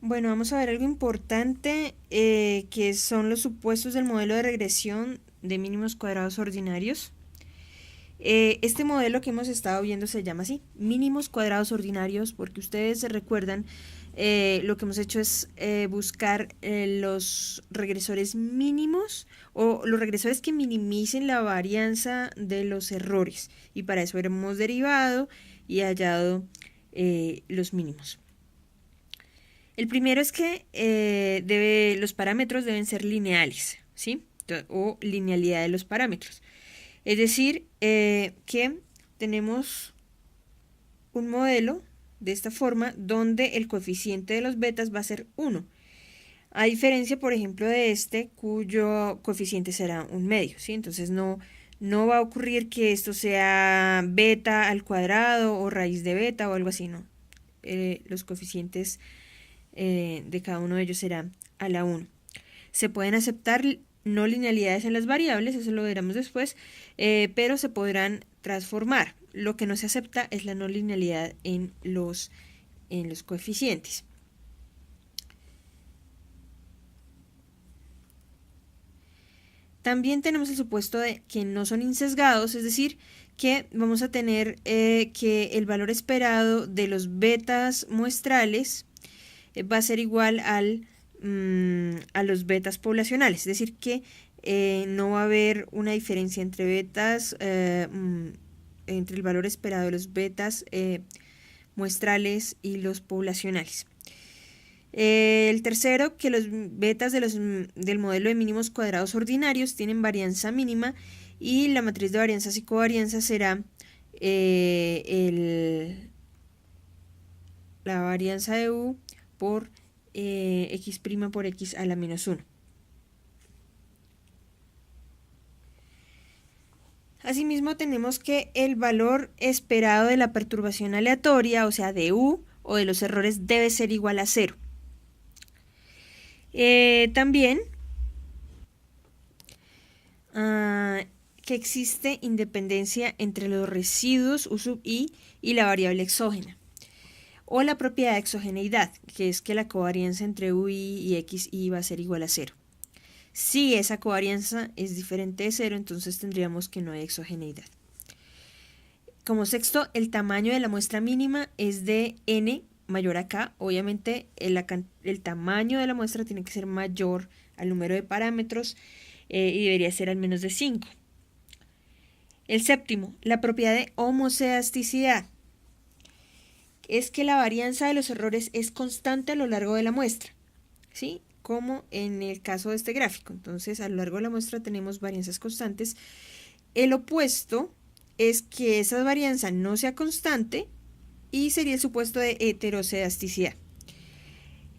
Bueno, vamos a ver algo importante que son los supuestos del modelo de regresión de mínimos cuadrados ordinarios. Este modelo que hemos estado viendo se llama así, mínimos cuadrados ordinarios, porque ustedes se recuerdan, lo que hemos hecho es buscar los regresores mínimos o los regresores que minimicen la varianza de los errores. Y para eso hemos derivado y hallado los mínimos. El primero es que los parámetros deben ser lineales, ¿sí? O linealidad de los parámetros. Es decir, que tenemos un modelo de esta forma donde el coeficiente de los betas va a ser 1. A diferencia, por ejemplo, de este cuyo coeficiente será un medio, ¿sí? Entonces no va a ocurrir que esto sea beta al cuadrado o raíz de beta o algo así, ¿no? Los coeficientes de cada uno de ellos será a la 1. Se pueden aceptar no linealidades en las variables, eso lo veremos después, pero se podrán transformar. Lo que no se acepta es la no linealidad en los coeficientes. También tenemos el supuesto de que no son insesgados, es decir, que vamos a tener que el valor esperado de los betas muestrales va a ser igual a los betas poblacionales, es decir, que no va a haber una diferencia entre betas, entre el valor esperado de los betas muestrales y los poblacionales. El tercero, que los betas del modelo de mínimos cuadrados ordinarios tienen varianza mínima y la matriz de varianzas y covarianzas será la varianza de U por x' por x a la menos 1. Asimismo, tenemos que el valor esperado de la perturbación aleatoria, o sea, de U o de los errores, debe ser igual a 0. También que existe independencia entre los residuos U sub i y la variable exógena. O la propiedad de exogeneidad, que es que la covarianza entre UI y XI va a ser igual a 0. Si esa covarianza es diferente de 0, entonces tendríamos que no hay exogeneidad. Como sexto, el tamaño de la muestra mínima es de n mayor a k. Obviamente el tamaño de la muestra tiene que ser mayor al número de parámetros y debería ser al menos de 5. El séptimo, la propiedad de homocedasticidad es que la varianza de los errores es constante a lo largo de la muestra, ¿sí? Como en el caso de este gráfico. Entonces, a lo largo de la muestra tenemos varianzas constantes. El opuesto es que esa varianza no sea constante y sería el supuesto de heterocedasticidad.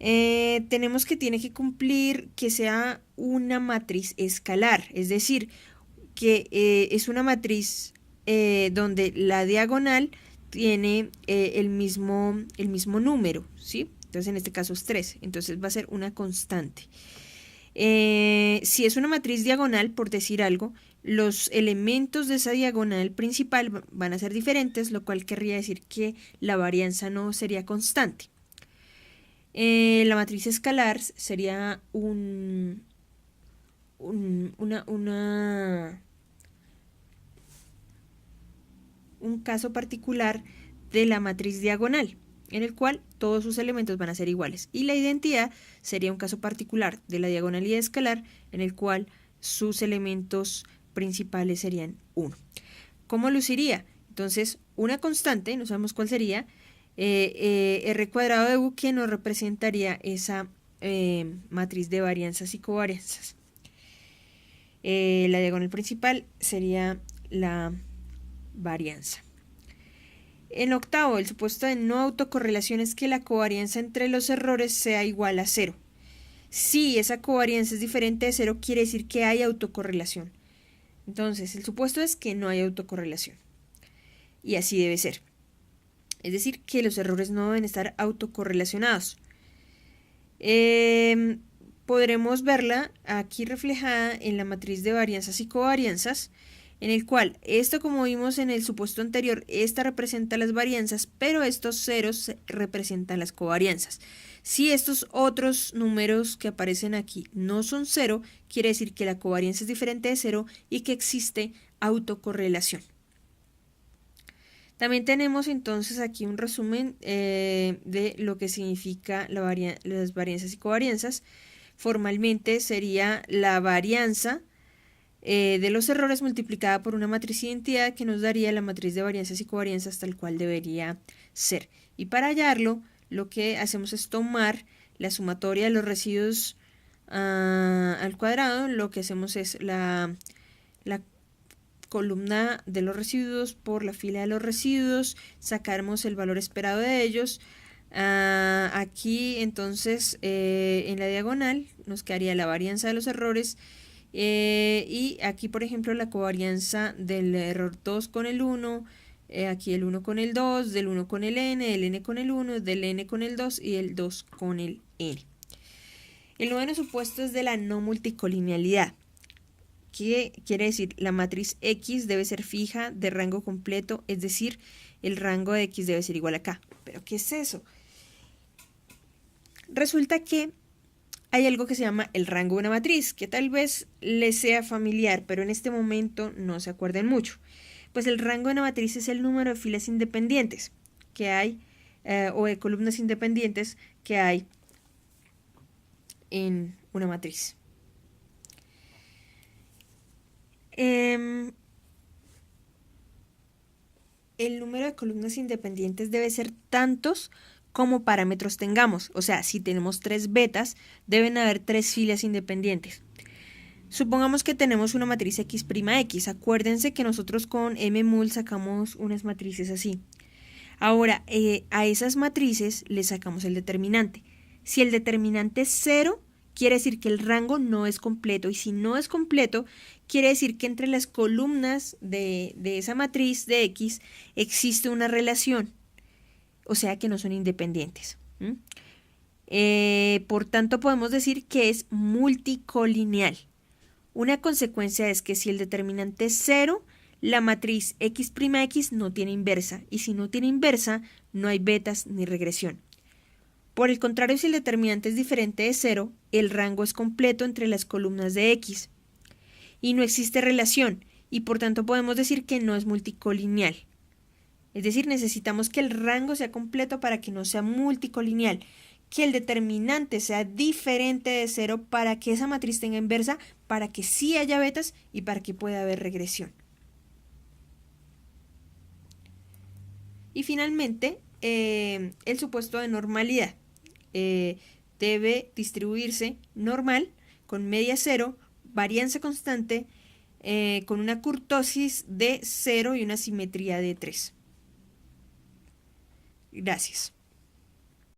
Tenemos que tiene que cumplir que sea una matriz escalar, es decir, que es una matriz donde la diagonal tiene el mismo número, ¿sí? Entonces en este caso es 3, entonces va a ser una constante. Si es una matriz diagonal, por decir algo, los elementos de esa diagonal principal van a ser diferentes, lo cual querría decir que la varianza no sería constante. La matriz escalar sería un caso particular de la matriz diagonal, en el cual todos sus elementos van a ser iguales. Y la identidad sería un caso particular de la diagonalidad escalar, en el cual sus elementos principales serían 1. ¿Cómo luciría? Entonces, una constante, no sabemos cuál sería, r cuadrado de u, que nos representaría esa matriz de varianzas y covarianzas. La diagonal principal sería la varianza. En octavo, el supuesto de no autocorrelación es que la covarianza entre los errores sea igual a 0. Si esa covarianza es diferente de 0, quiere decir que hay autocorrelación. Entonces, el supuesto es que no hay autocorrelación. Y así debe ser. Es decir, que los errores no deben estar autocorrelacionados. Podremos verla aquí reflejada en la matriz de varianzas y covarianzas, en el cual esto, como vimos en el supuesto anterior, esta representa las varianzas, pero estos ceros representan las covarianzas. Si estos otros números que aparecen aquí no son cero, quiere decir que la covarianza es diferente de cero y que existe autocorrelación. También tenemos entonces aquí un resumen de lo que significa las varianzas y covarianzas. Formalmente sería la varianza de los errores multiplicada por una matriz de identidad que nos daría la matriz de varianzas y covarianzas tal cual debería ser. Y para hallarlo, lo que hacemos es tomar la sumatoria de los residuos al cuadrado. Lo que hacemos es la columna de los residuos por la fila de los residuos, sacaremos el valor esperado de ellos. Aquí entonces en la diagonal nos quedaría la varianza de los errores y aquí por ejemplo la covarianza del error 2 con el 1, aquí el 1 con el 2, del 1 con el n, del n con el 1, del n con el 2 y el 2 con el n. El noveno supuesto es de la no multicolinealidad. ¿Qué quiere decir? La matriz X debe ser fija de rango completo, es decir, el rango de X debe ser igual a K. ¿Pero qué es eso? Resulta que hay algo que se llama el rango de una matriz, que tal vez les sea familiar, pero en este momento no se acuerden mucho. Pues el rango de una matriz es el número de filas independientes que hay, o de columnas independientes que hay en una matriz. El número de columnas independientes debe ser tantos como parámetros tengamos. O sea, si tenemos 3 betas, deben haber 3 filas independientes. Supongamos que tenemos una matriz X'. Acuérdense que nosotros con mmul sacamos unas matrices así. Ahora, a esas matrices le sacamos el determinante. Si el determinante es 0, quiere decir que el rango no es completo. Y si no es completo, quiere decir que entre las columnas de esa matriz de X existe una relación. O sea que no son independientes. Por tanto, podemos decir que es multicolineal. Una consecuencia es que si el determinante es 0, la matriz X', no tiene inversa. Y si no tiene inversa, no hay betas ni regresión. Por el contrario, si el determinante es diferente de 0, el rango es completo entre las columnas de X. Y no existe relación, y por tanto podemos decir que no es multicolineal. Es decir, necesitamos que el rango sea completo para que no sea multicolineal, que el determinante sea diferente de 0 para que esa matriz tenga inversa, para que sí haya betas y para que pueda haber regresión. Y finalmente, el supuesto de normalidad. Debe distribuirse normal, con media 0, varianza constante, con una kurtosis de 0 y una simetría de 3. Gracias.